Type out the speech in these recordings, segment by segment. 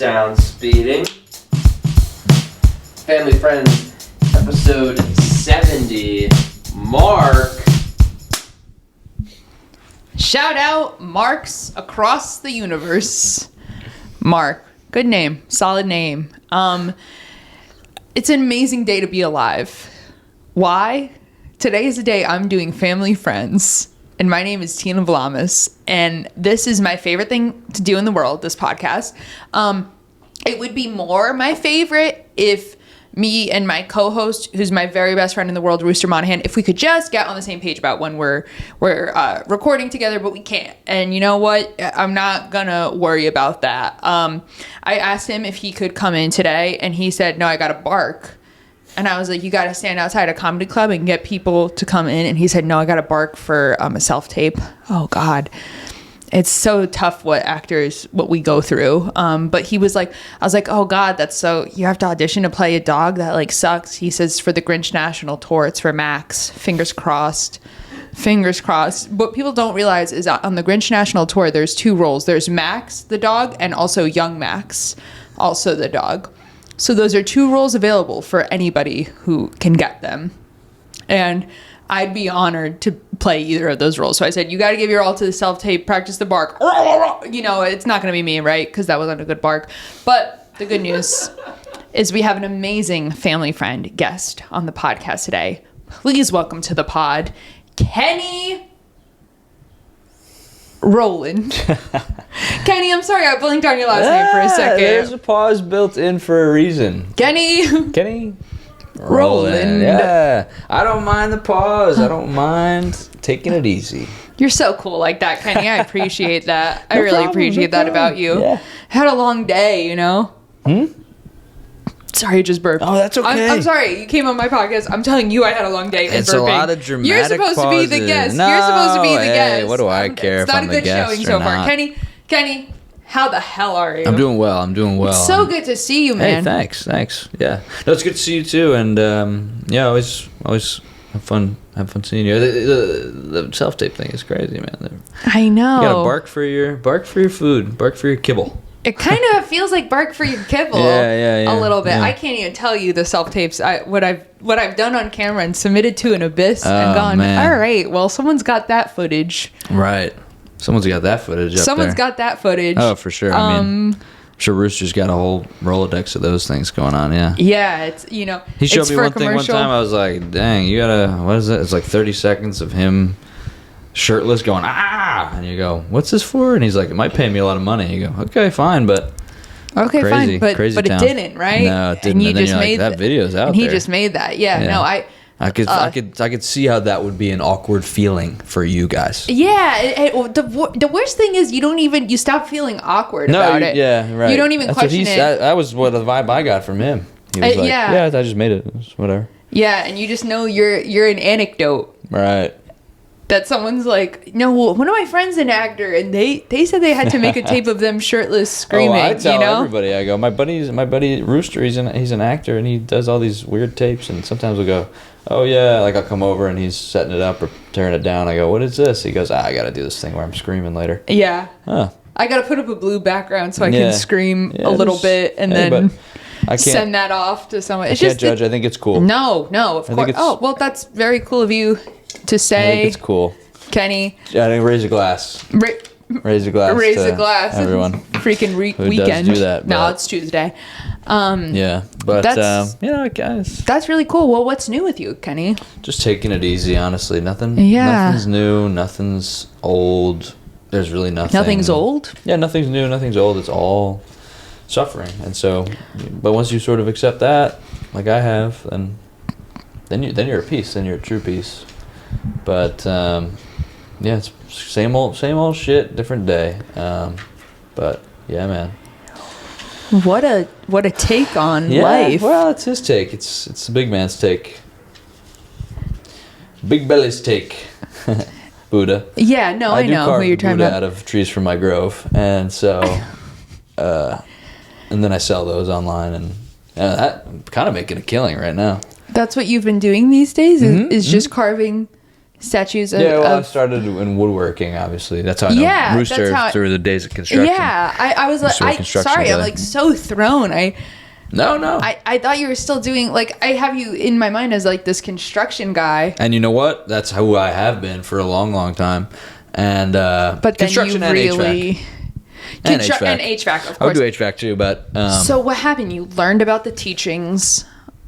Sound speeding. Family Friends, episode 70. Mark. Shout out Marks across the universe. Mark. Good name. Solid name. It's an amazing day to be alive. Why? Today is the day I'm doing Family Friends. And my name is Tina Vlamis. And this is my favorite thing to do in the world, this podcast. It would be more my favorite if me and my co-host, who's my very best friend in the world, Rooster, if we could just get on the same page about when we're recording together, but we can't. And you know what? I'm not gonna worry about that. I asked him if he could come in today, and he said, no, I gotta bark. And I was like, you gotta stand outside a comedy club and get people to come in. And he said, no, I gotta bark for a self-tape. Oh, God. It's so tough what we go through. But he was like, I was like, oh God, that's so, you have to audition to play a dog? That like sucks. He says for the Grinch National Tour, it's for Max. Fingers crossed. Fingers crossed. What people don't realize is on the Grinch National Tour, there's two roles. There's Max, the dog, and also young Max, also the dog. So those are two roles available for anybody who can get them. And I'd be honored to play either of those roles. So I said, you got to give your all to the self-tape, practice the bark. You know, it's not going to be me, right? Because that wasn't a good bark. But the good news is we have an amazing family friend guest on the podcast today. Please welcome to the pod, Kenny Roland. Kenny, I'm sorry, I blinked on your last name for a second. There's a pause built in for a reason. Kenny Roland. Yeah. I don't mind the pause. I don't mind taking it easy. You're so cool like that, Kenny. I appreciate that. I No really problem, appreciate no that problem. about you. Yeah. Had a long day, you know? Sorry, I just burped. Oh, that's okay. I'm sorry. You came on my podcast. I'm telling you I had a long day. It's burping. a lot of dramatic You're supposed to be the pauses. guest. No, You're supposed to be the hey, guest. what do I care It's if not I'm a the good guest showing or so far. not? Kenny, how the hell are you? I'm doing well. It's so good to see you, man. Hey, thanks. Yeah. No, it's good to see you too. And yeah, always have fun seeing you. The self-tape thing is crazy, man. I know. You gotta bark for your food, bark for your kibble. It kind of feels like bark for your kibble. Yeah. A little bit. Yeah. I can't even tell you the self-tapes. What I've done on camera and submitted to an abyss and gone, man. all right, well, someone's got that footage. Right. Someone's got that footage up Someone's there. got that footage. Oh, for sure. I mean, I'm sure Rooster's got a whole Rolodex of those things going on, yeah. Yeah, it's, you know, He showed it's me for one a thing one commercial. time. I was like, dang, you gotta, what is it? It's like 30 seconds of him shirtless going, ah! And you go, what's this for? And he's like, it might pay me a lot of money. You go, okay, fine, but Okay, crazy, fine, but crazy it town. didn't, right? No, it didn't. And you And then just you're like, made that video's out and he there. just made that. Yeah. No, I could see how that would be an awkward feeling for you guys. Yeah, the worst thing is you stop feeling awkward about it. Yeah, right. You don't even That's question it. That was what the vibe I got from him. He was like, yeah. I just made it. It's whatever. Yeah, and you just know you're an anecdote. Right. That someone's like, no, one of my friends an actor, and they said they had to make a tape of them shirtless screaming. I tell you know? everybody. I go, my buddy Rooster. He's an actor, and he does all these weird tapes. And sometimes we'll go, oh yeah, like I'll come over and he's setting it up or tearing it down. I go, what is this? He goes, I gotta do this thing where I'm screaming later. Yeah. Huh. I gotta put up a blue background so I Yeah. can scream Yeah, a little just- bit and hey, then but I can't- send that off to someone. I can't judge. I think it's cool. No, of think course. it's- Oh, well, that's very cool of you to I say, think it's cool. Kenny. I think raise a glass. Raise a glass. Raise to a glass. Everyone. Freaking does weekend. do that, No, but- it's Tuesday. Yeah, but That's- guys, That's really cool. Well, what's new with you, Kenny? just taking it easy. Honestly, Yeah. nothing's new. Nothing's old. There's really nothing. Nothing's old? Yeah, nothing's new. Nothing's old. It's all suffering. And so, but once you sort of accept that, like I have, then you're at peace. Then you're at true peace. But yeah, it's same old shit, different day. But yeah, man. What a take on Yeah, life. well, it's his take. It's the big man's take. Big belly's take. Buddha. Yeah, no, I do know carve who you're talking Buddha about. out of trees from my grove, and so, and then I sell those online, and that I'm kind of making a killing right now. That's what you've been doing these days is just carving statues of... Yeah, well, I of started in woodworking, obviously. That's how I know Yeah, Rooster that's how- through the days of construction. yeah, I was like, Rooster, a construction sorry, guy. I'm like so thrown. No. I thought you were still doing, like, I have you in my mind as like this construction guy. And you know what? That's who I have been for a long, long time. And But then construction you and really... HVAC. And HVAC. And HVAC, of I would course. do HVAC too, but So what happened? You learned about the teachings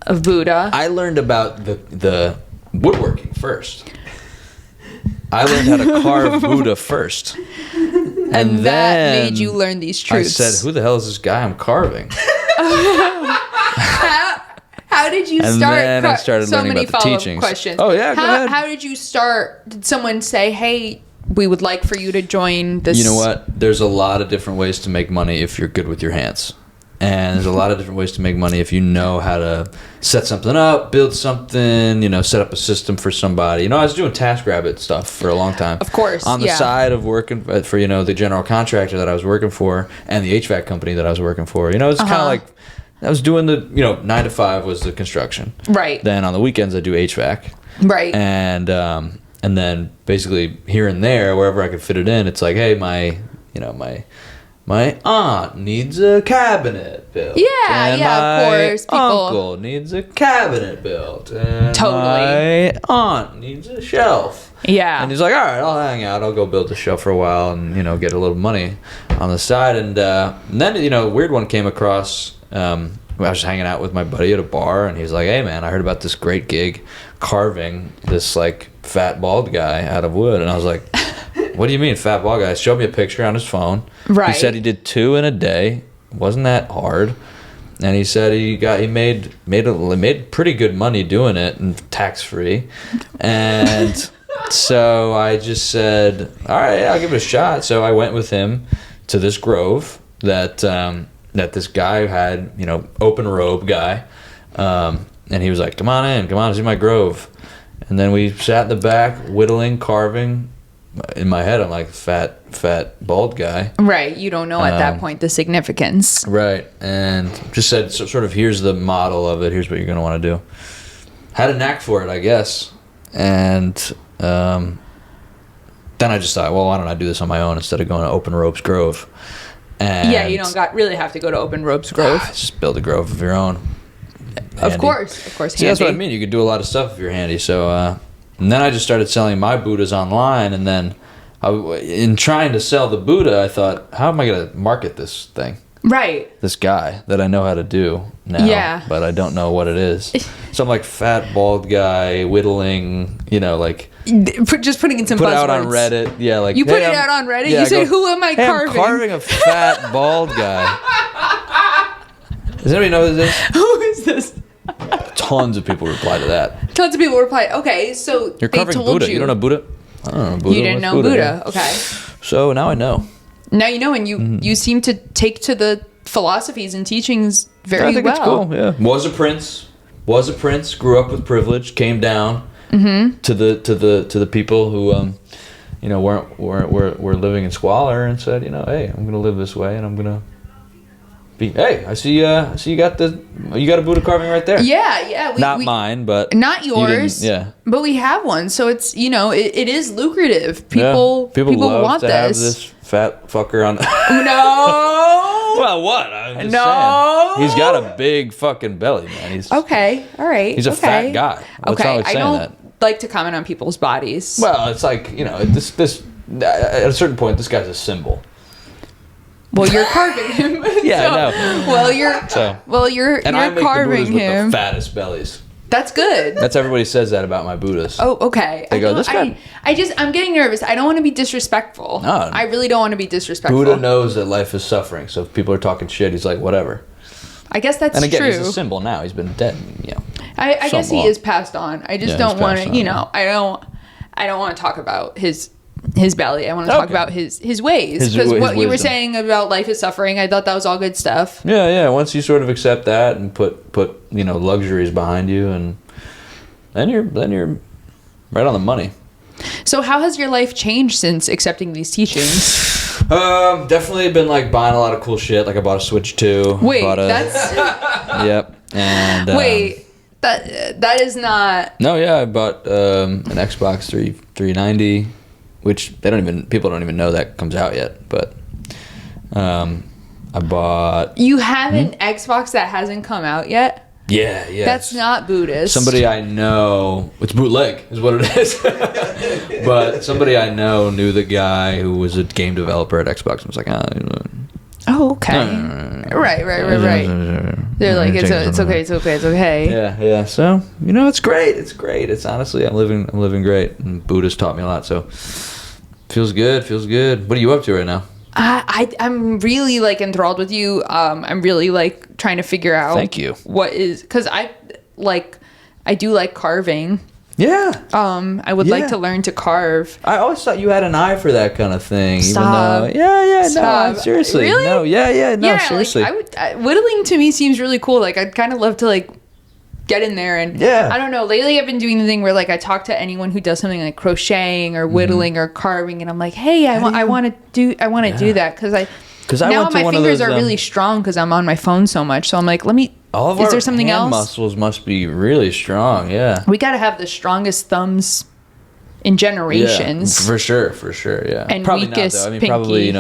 of Buddha. I learned about the woodworking first. I learned how to carve Buddha first. And that then made you learn these I truths. said, who the hell is this guy I'm carving? How did you And start? then I started so learning many about the follow-up teachings. questions. Oh, yeah, go ahead. How did you start? Did someone say, "Hey, we would like for you to join this"? You know what? There's a lot of different ways to make money if you're good with your hands. And there's a lot of different ways to make money if you know how to set something up, build something, set up a system for somebody. I was doing TaskRabbit stuff for a long time. Of course, On the yeah. side of working for, the general contractor that I was working for and the HVAC company that I was working for. It's kind of like I was doing the, 9 to 5 was the construction. Right. Then on the weekends I do HVAC. Right. And then basically here and there, wherever I could fit it in, it's like, hey, my aunt needs a cabinet built. Yeah, and of course. My People... uncle needs a cabinet built. And Totally. my aunt needs a shelf. Yeah. And he's like, all right, I'll hang out. I'll go build a shelf for a while and, get a little money on the side. And then, a weird one came across. I was hanging out with my buddy at a bar, and he's like, hey, man, I heard about this great gig carving this, fat, bald guy out of wood. And I was like, what do you mean, fat bald guy? Showed me a picture on his phone. Right. He said he did 2 in a day. Wasn't that hard? And he said he made pretty good money doing it, and tax free. And so I just said, all right, I'll give it a shot. So I went with him to this grove that this guy had, open robe guy. And he was like, come on, see my grove. And then we sat in the back, whittling, carving. In my head, I'm like, fat, bald guy. Right. You don't know at that point the significance. Right. And just said, sort of, here's the model of it. Here's what you're going to want to do. Had a knack for it, I guess. And then I just thought, well, why don't I do this on my own instead of going to Open Ropes Grove? And Yeah, you don't really have to go to Open Ropes Grove. just build a grove of your own. Of course. See, that's what I mean. You could do a lot of stuff if you're handy. So, and then I just started selling my Buddhas online. And then in trying to sell the Buddha, I thought, how am I going to market this thing? Right. This guy that I know how to do now, Yeah. but I don't know what it is. So I'm like, fat, bald guy, whittling, Just putting in some put buzzwords. it out on Reddit. Yeah, like, You put hey, it out on Reddit? yeah, You I said, go, who am I hey, carving? I'm carving a fat, bald guy. Does anybody know who this is? Who is this? Tons of people reply to that. Tons of people replied, okay, so You're they carving told Buddha. you. You don't know Buddha? I don't know Buddha. You didn't What's know Buddha. yeah. Okay. So now I know. Now you know, and you seem to take to the philosophies and teachings very I think well. it's cool. Yeah. Was a prince. Grew up with privilege. Came down to the people who were living in squalor and said, hey, I'm gonna live this way and I'm gonna be. Hey, I see you got a Buddha carving right there. Yeah. Not mine, but not yours. Yeah. But we have one, so it's it is lucrative. People love want to this. have this fat fucker on. No. Well, what? I'm just No. saying. He's got a big fucking belly, man. He's Okay. All right. He's a fat guy. What's wrong with I saying don't that? like to comment on people's bodies. Well, it's like, this at a certain point, this guy's a symbol. Well, you're carving him. Yeah, so, I know. Well, you're And I make carving the Buddhas him. with the fattest bellies. That's good. That's everybody says that about my Buddhas. Oh, okay. They go, this guy. I'm getting nervous. I don't want to be disrespectful. No. I really don't want to be disrespectful. Buddha knows that life is suffering, so if people are talking shit, he's like, whatever. I guess that's And again, true. he's a symbol now. He's been dead, I guess he long. is passed on. I just Yeah, don't he's want passed to, on. I don't want to talk about his belly. I want to talk Okay. about his ways. His Because what you were wisdom. saying about life is suffering, I thought that was all good stuff. Yeah. Once you sort of accept that and put luxuries behind you, and then you're right on the money. So how has your life changed since accepting these teachings? Definitely been buying a lot of cool shit. Like I bought a Switch 2. Wait, bought a, that's... Yep. And Wait, That is not. No, yeah, I bought an Xbox 390, which people don't even know that comes out yet. But I bought. You have an Xbox that hasn't come out yet? Yeah. That's not Buddhist. Somebody I know, it's bootleg, is what it is. But somebody I know knew the guy who was a game developer at Xbox and was like, oh, okay. Right. They're like, it's okay. Yeah. So it's great. It's honestly, I'm living great, and Buddha's taught me a lot. So feels good. What are you up to right now? I'm really like enthralled with you. I'm really like trying to figure out. Thank you. What is, because I do like carving. Yeah. I would like to learn to carve. I always thought you had an eye for that kind of thing. Stop. Even though, Stop. no, seriously. Really? No, no, seriously. Like, whittling to me seems really cool. Like, I'd kind of love to like get in there and I don't know. Lately, I've been doing the thing where like I talk to anyone who does something like crocheting or whittling or carving, and I'm like, hey, I want to do that because now my fingers are really strong because I'm on my phone so much. So I'm like, is there something else? Muscles must be really strong. Yeah, we got to have the strongest thumbs in generations. Yeah, for sure. Yeah, and probably weakest not though. I mean, pinky. probably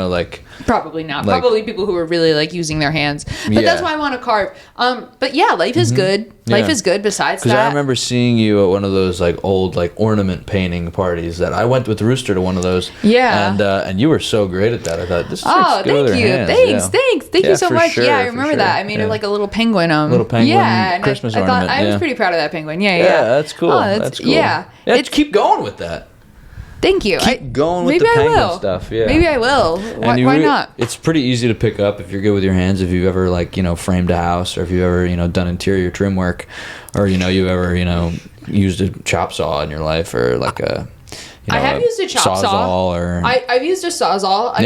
Probably not. Like, probably people who are really like using their hands. But that's why I want to carve. But yeah, life is good. Life is good besides that. Because I remember seeing you at one of those like old like ornament painting parties that I went with Rooster to one of those. Yeah. And you were so great at that. I thought this is thank you. Thank you so much. Sure, yeah, I remember that. I made it like a little penguin. Little penguin. Yeah, and Christmas I ornament. thought I was pretty proud of that penguin. Yeah. That's cool. That's cool. Yeah. Keep going with that. Thank you. Keep going with the penguin stuff. Yeah. Maybe I will. Why not? It's pretty easy to pick up if you're good with your hands. If you've ever like framed a house, or if you've ever done interior trim work, or you've ever used a chop saw in your life, or like a. I have used a chop saw. Or I've used a sawzall. I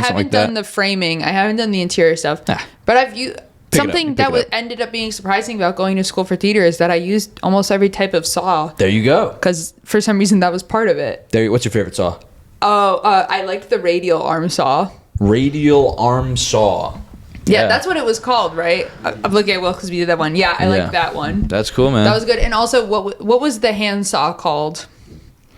haven't done the framing. I haven't done the interior stuff. But I've used. Something that ended up being surprising about going to school for theater is that I used almost every type of saw. There you go. Because for some reason that was part of it. What's your favorite saw? Oh, I liked the radial arm saw. Radial arm saw. Yeah, that's what it was called, right? I'm looking at Will because we did that one. Yeah, I like that one. That's cool, man. That was good. And also, what was the hand saw called?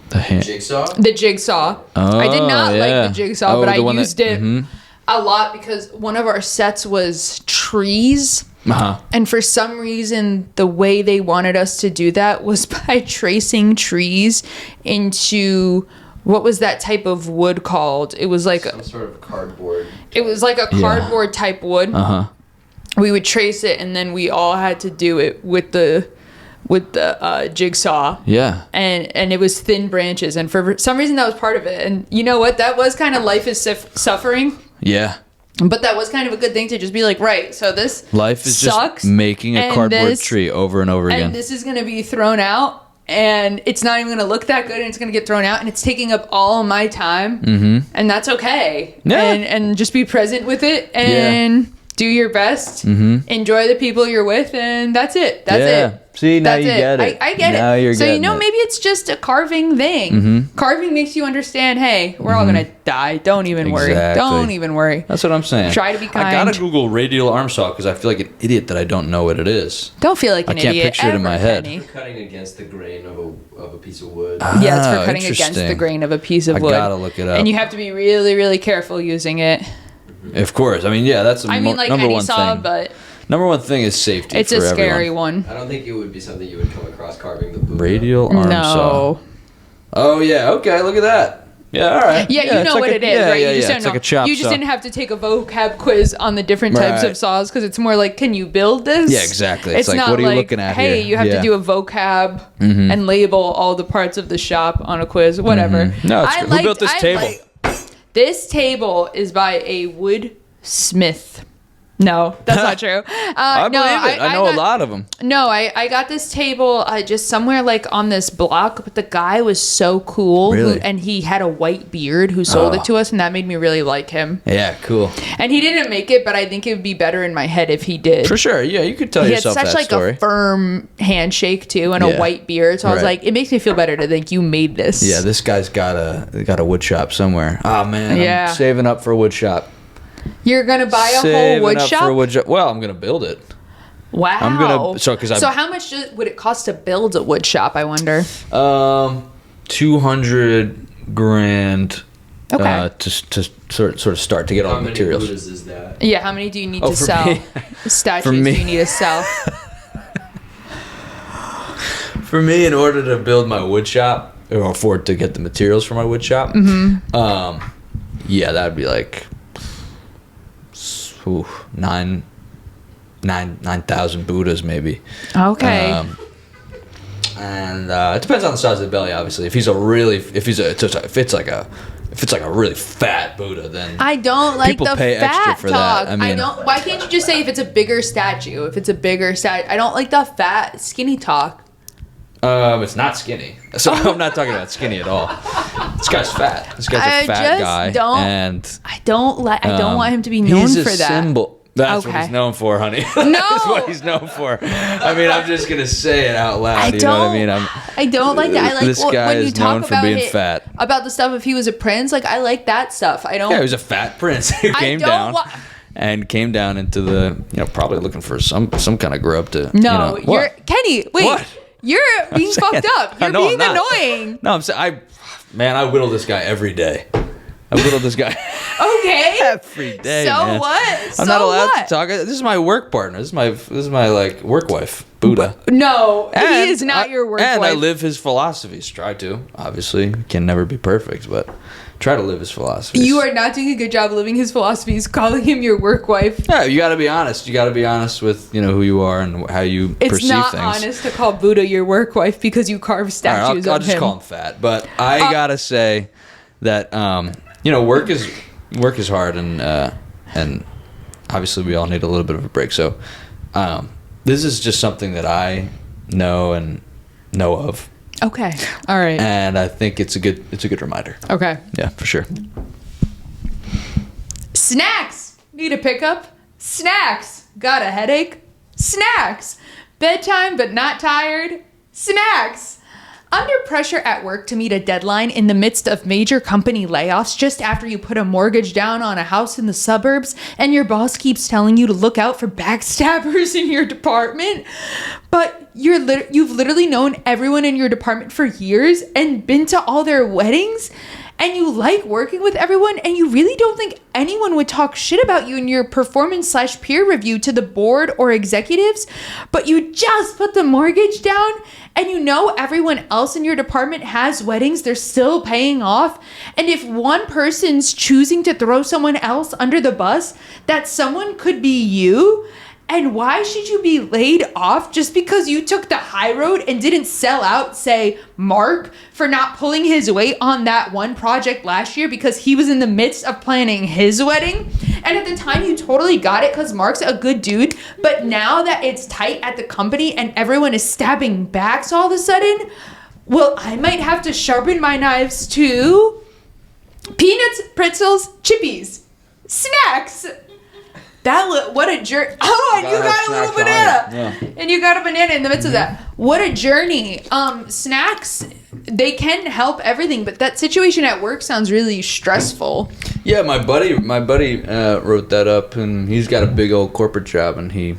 Jigsaw? The jigsaw. Oh, I did not like the jigsaw, but I used it a lot because one of our sets was trees. And for some reason, the way they wanted us to do that was by tracing trees into... What was that type of wood called? It was like some sort of cardboard. It was like a cardboard type wood. We would trace it, and then we all had to do it with the jigsaw. Yeah. And it was thin branches, and for some reason that was part of it. And you know what? That was kind of life is suffering. Yeah. But that was kind of a good thing to just be like, right, so this life is sucks, just making a cardboard tree over and over again. And this is going to be thrown out. And it's not even going to look that good, and it's going to get thrown out, and it's taking up all my time, and that's okay. Yeah. And just be present with it, and do your best. Enjoy the people you're with, and that's it. That's it. See, now you get it. I get now it. You're so getting maybe it's just a carving thing. Carving makes you understand, hey, we're all going to die. Don't even worry. Don't even worry. That's what I'm saying. Try to be kind. I gotta Google radial arm saw because I feel like an idiot that I don't know what it is. Don't feel like an idiot. I can't picture it in my head. It's for cutting against the grain of a piece of wood. Yeah, it's for cutting against the grain of a piece of wood. I gotta look it up. And you have to be really, really careful using it. Of course. I mean, yeah, that's like number one saw, thing. But number one thing is safety. It's for a scary everyone. one. I don't think it would be something you would come across carving the Buddha. Radial arm saw. Oh yeah, okay, look at that. Yeah, all right. Yeah, you know what it is, right? You just don't know. Like a chop you just didn't have to take a vocab quiz on the different types of saws because it's more like, can you build this? Yeah, exactly. It's like, not what are you like, looking at hey, here? you have to do a vocab and label all the parts of the shop on a quiz, whatever. No, it's good. Who built this table? This table is by a woodsmith. No, that's not true. I believe it. I know a lot of them. No, I got this table just somewhere like on this block, but the guy was so cool. Really? And he had a white beard who sold it to us, and that made me really like him. Yeah, cool. And he didn't make it, but I think it would be better in my head if he did. For sure. Yeah, you could tell yourself that story. He had such like a firm handshake too, and a white beard. So I was like, it makes me feel better to think you made this. Yeah, this guy's got a wood shop somewhere. Oh man, I'm saving up for a wood shop. You're gonna buy a whole wood shop? Well, I'm gonna build it. Wow. I'm gonna So how much would it cost to build a wood shop? I wonder. $200,000. Okay. To sort of start to get all the materials. How many Buddhas is that? Yeah. How many do you need to for sell? me- Statues for me- do you need to sell? For me, in order to build my wood shop or afford to get the materials for my wood shop, yeah, that'd be like 9,000 Buddhas maybe. Okay. And it depends on the size of the belly, obviously. If it's like a really fat Buddha, then I don't like people the pay fat extra for talk. that. I mean, don't. Why can't you just say if it's a bigger statue? If it's a bigger statue, I don't like the fat, skinny talk. It's not skinny, so I'm not talking about skinny at all. This guy's fat. This guy's a fat guy, and I don't want him to be known he's a for that. symbol. That's what Okay. he's known for, honey. No. That's what he's known for. I mean, I'm just gonna say it out loud. You know what I mean? I don't like that. I like this guy when you is talk known for about being it, fat. about the stuff if he was a prince. Like I like that stuff. I don't. Yeah, he was a fat prince who came don't down wa- and came down into the, probably looking for some kind of grub to. No, you're what? Kenny. Wait, What? you're being saying- fucked up. You're No, I'm being not. annoying. No, I'm saying I whittle this guy every day. I whittle this guy Okay. every day. So man. what? I'm not allowed to talk. This is my work partner. This is my like work wife, Buddha. No, he And is not your work And I wife. live his philosophies. Try to. Obviously, can never be perfect, but try to live his philosophies. You are not doing a good job living his philosophies, calling him your work wife. Yeah, you got to be honest. You got to be honest with who you are and how you It's perceive not things. honest to call Buddha your work wife because you carve All right, statues I'll of just him. call him fat. But I gotta say that work is hard, and obviously we all need a little bit of a break. So this is just something that I know of, Okay. All right. and I think it's a good reminder. Okay. Yeah, for sure. Snacks. Need a pickup? Snacks. Got a headache? Snacks. Bedtime but not tired? Snacks. Under pressure at work to meet a deadline in the midst of major company layoffs just after you put a mortgage down on a house in the suburbs and your boss keeps telling you to look out for backstabbers in your department, but you've literally known everyone in your department for years and been to all their weddings, and you like working with everyone, and you really don't think anyone would talk shit about you in your performance/peer review to the board or executives, but you just put the mortgage down, and you know everyone else in your department has weddings they're still paying off, and if one person's choosing to throw someone else under the bus, that someone could be you. And why should you be laid off just because you took the high road and didn't sell out, say, Mark, for not pulling his weight on that one project last year because he was in the midst of planning his wedding? And at the time, you totally got it because Mark's a good dude. But now that it's tight at the company and everyone is stabbing backs all of a sudden, well, I might have to sharpen my knives too. Peanuts, pretzels, chippies, snacks. What a journey. Oh, and you got a little banana. Yeah. And you got a banana in the midst of that. What a journey. Snacks, they can help everything, but that situation at work sounds really stressful. Yeah, my buddy wrote that up, and he's got a big old corporate job, and he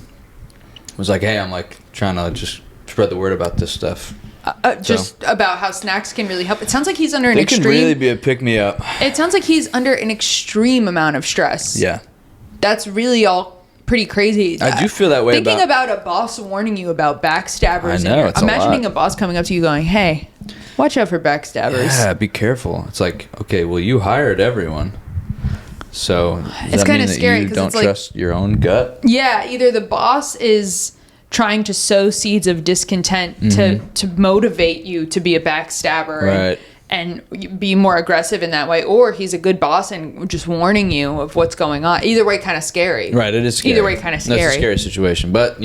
was like, hey, I'm like trying to just spread the word about this stuff. Just about how snacks can really help. It sounds like he's under an They extreme. can really be a pick-me-up. It sounds like he's under an extreme amount of stress. Yeah. That's really all pretty crazy. I do feel that way Thinking about a boss warning you about backstabbers. I know, it's a imagining lot. a boss coming up to you going, hey, watch out for backstabbers. Yeah, be careful. It's like, okay, well, you hired everyone. So does It's that mean kinda that scary you 'cause don't it's like- trust your own gut? Yeah, either the boss is trying to sow seeds of discontent to motivate you to be a backstabber Right. and be more aggressive in that way, or he's a good boss and just warning you of what's going on. Either way, kind of scary. Right, it is scary. Either way, kind of scary. That's a scary situation. But,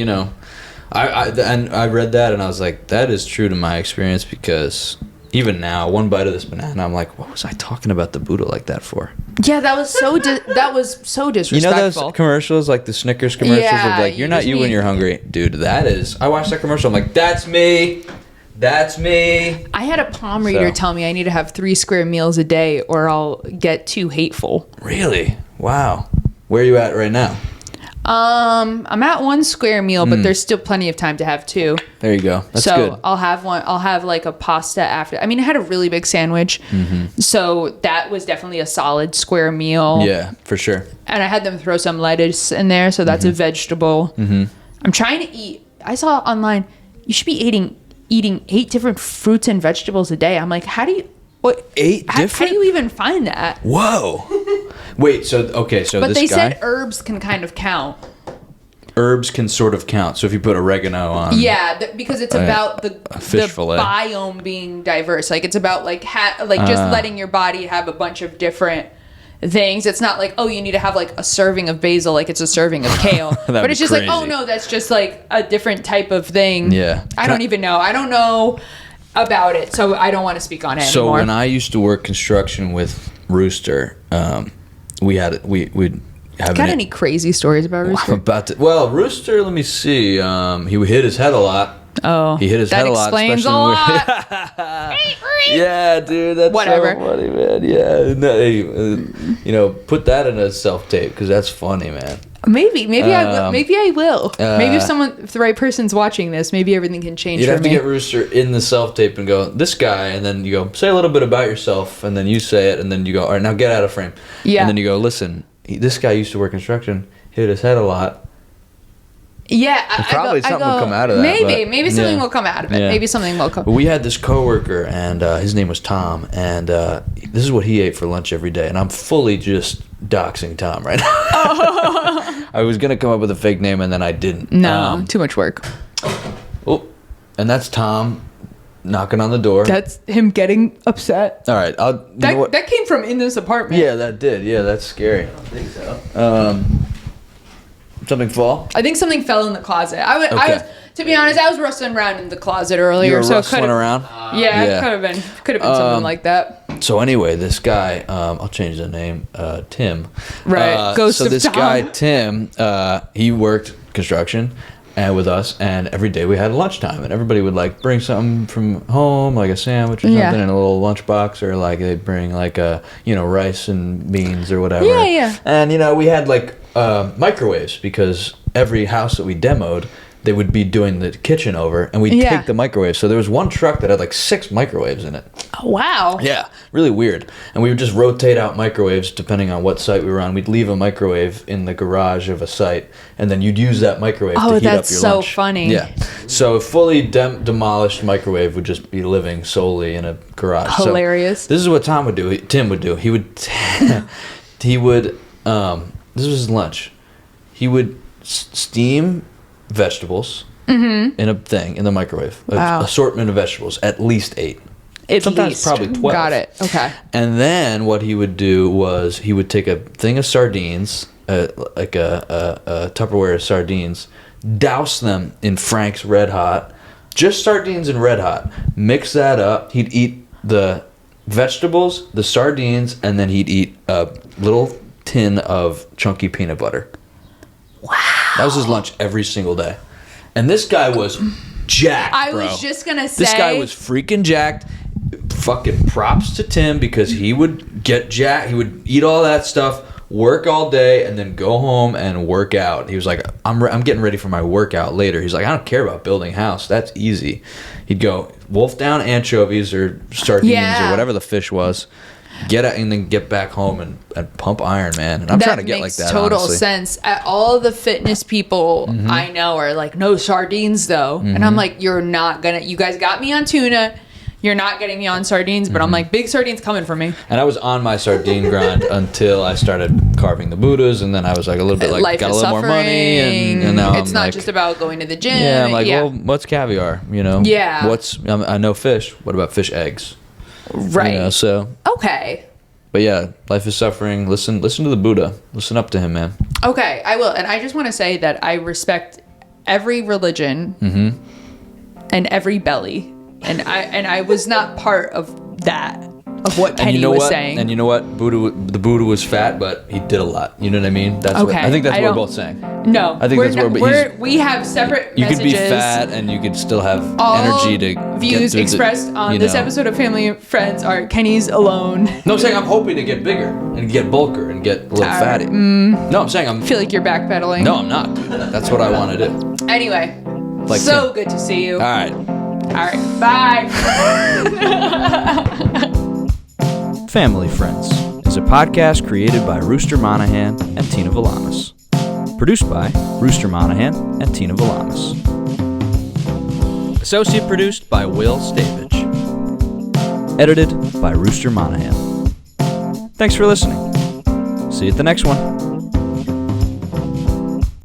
I read that and I was like, that is true to my experience, because even now, one bite of this banana, I'm like, what was I talking about the Buddha like that for? Yeah, that was so disrespectful. You know those commercials, like the Snickers commercials Yeah, of like, you're you not just you when need- you're hungry. Dude, that is, I watched that commercial, I'm like, that's me. That's me. I had a palm reader So. tell me I need to have 3 square meals a day or I'll get too hateful. Really? Wow. Where are you at right now? I'm at 1 square meal, but there's still plenty of time to have 2. There you go. That's so good. I'll have one. I'll have like a pasta after. I mean, I had a really big sandwich, so that was definitely a solid square meal. Yeah, for sure. And I had them throw some lettuce in there, so that's a vegetable. I'm trying to eat. I saw online you should be eating 8 different fruits and vegetables a day. I'm like, how do you? What 8 how different? do you even find that? Whoa. Wait. So okay. So But this they guy. said herbs can kind of count. Herbs can sort of count. So if you put oregano on. Yeah, because it's about the fish fillet. biome being diverse. Like it's about like just letting your body have a bunch of different things. It's not like, oh, you need to have like a serving of basil, like it's a serving of kale. But it's just like, oh no, that's just like a different type of thing. Yeah. I don't even know. I don't know about it, so I don't want to speak on it So anymore. when I used to work construction with Rooster, we'd have Got any crazy stories about Rooster? Well, Rooster, let me see. He hit his head a lot. Oh, He hit his head a lot. That explains a lot. Yeah, dude, that's Whatever. so funny, man. Yeah, no, hey, put that in a self-tape because that's funny, man. Maybe I will. Maybe I will. Maybe if the right person's watching this, maybe everything can change You'd for have to me. get Rooster in the self-tape and go, this guy, and then you go, say a little bit about yourself, and then you say it, and then you go, all right, now get out of frame. Yeah. And then you go, listen, this guy used to work construction, hit his head a lot. Yeah, Probably something will come out of that. Maybe something will come out of it. Yeah. Maybe something will come. But we had this coworker, and his name was Tom, and this is what he ate for lunch every day. And I'm fully just doxing Tom right now. I was gonna come up with a fake name, and then I didn't. No, too much work. Oh, and that's Tom knocking on the door. That's him getting upset. All right, That came from in this apartment. Yeah, that did. Yeah, that's scary. I don't think so. Something fall? I think something fell in the closet. I was, to be honest, I was rustling around in the closet earlier. You were so rustling around? Yeah, Yeah. it could have been something like that. So anyway, this guy, I'll change the name, Tim. Right, Ghost so of this Tom. guy, Tim, he worked construction and with us, and every day we had lunchtime, and everybody would like bring something from home, like a sandwich or something in a little lunchbox, or like they'd bring like rice and beans or whatever. Yeah, yeah. And we had like microwaves, because every house that we demoed, they would be doing the kitchen over, and we'd take the microwave. So there was one truck that had like 6 microwaves in it. Oh, wow. Yeah, really weird. And we would just rotate out microwaves depending on what site we were on. We'd leave a microwave in the garage of a site, and then you'd use that microwave to heat up your lunch. Oh, that's so funny. Yeah. So a fully demolished microwave would just be living solely in a garage. Hilarious. So this is what Tim would do. He would, this was his lunch. He would steam vegetables in the microwave. Wow. Assortment of vegetables, at least 8. Sometimes least. probably 12. Got it. Okay. And then what he would do was he would take a thing of sardines, like a Tupperware of sardines, douse them in Frank's Red Hot, just sardines and Red Hot. Mix that up. He'd eat the vegetables, the sardines, and then he'd eat a little tin of chunky peanut butter. Wow. That was his lunch every single day. And this guy was jacked, I bro. was just going to say. This guy was freaking jacked. Fucking props to Tim, because he would get jacked. He would eat all that stuff, work all day, and then go home and work out. He was like, I'm getting ready for my workout later. He's like, I don't care about building a house. That's easy. He'd go wolf down anchovies or sardines or whatever the fish was. Get out and then get back home and pump iron, man. And I'm trying to get like that. That makes total honestly. sense. All the fitness people I know are like, no sardines though. And I'm like, you guys got me on tuna. You're not getting me on sardines, but I'm like, big sardines coming for me. And I was on my sardine grind until I started carving the Buddhas, and then I was like a little bit like, Life got a is little more money, and now it's I'm not like, just about going to the gym. yeah, I'm like, well, what's caviar? Yeah. I know fish. What about fish eggs? Right. So. Okay. But yeah, life is suffering. Listen to the Buddha. Listen up to him, man. Okay, I will. And I just want to say that I respect every religion and every belly. And I was not part of that. of what Kenny was saying. And you know what? The Buddha was fat, but he did a lot. You know what I mean? That's Okay. I think that's what we're don't- both saying. No, I think that's where we have separate you could messages. be fat and you could still have All energy to views get through expressed on you this know. episode of Family and Friends are Kenny's alone. No, I'm saying I'm hoping to get bigger and get bulker and get a little All right. fatty. No, I'm saying I'm. I feel like you're backpedaling. No, I'm not. That's what I want to do. Anyway, Like so Tim. good to see you. All right. All right, bye. Family Friends is a podcast created by Rooster Monahan and Tina Valamas. Produced by Rooster Monahan and Tina Valamas. Associate produced by Will Stavage. Edited by Rooster Monahan. Thanks for listening. See you at the next one.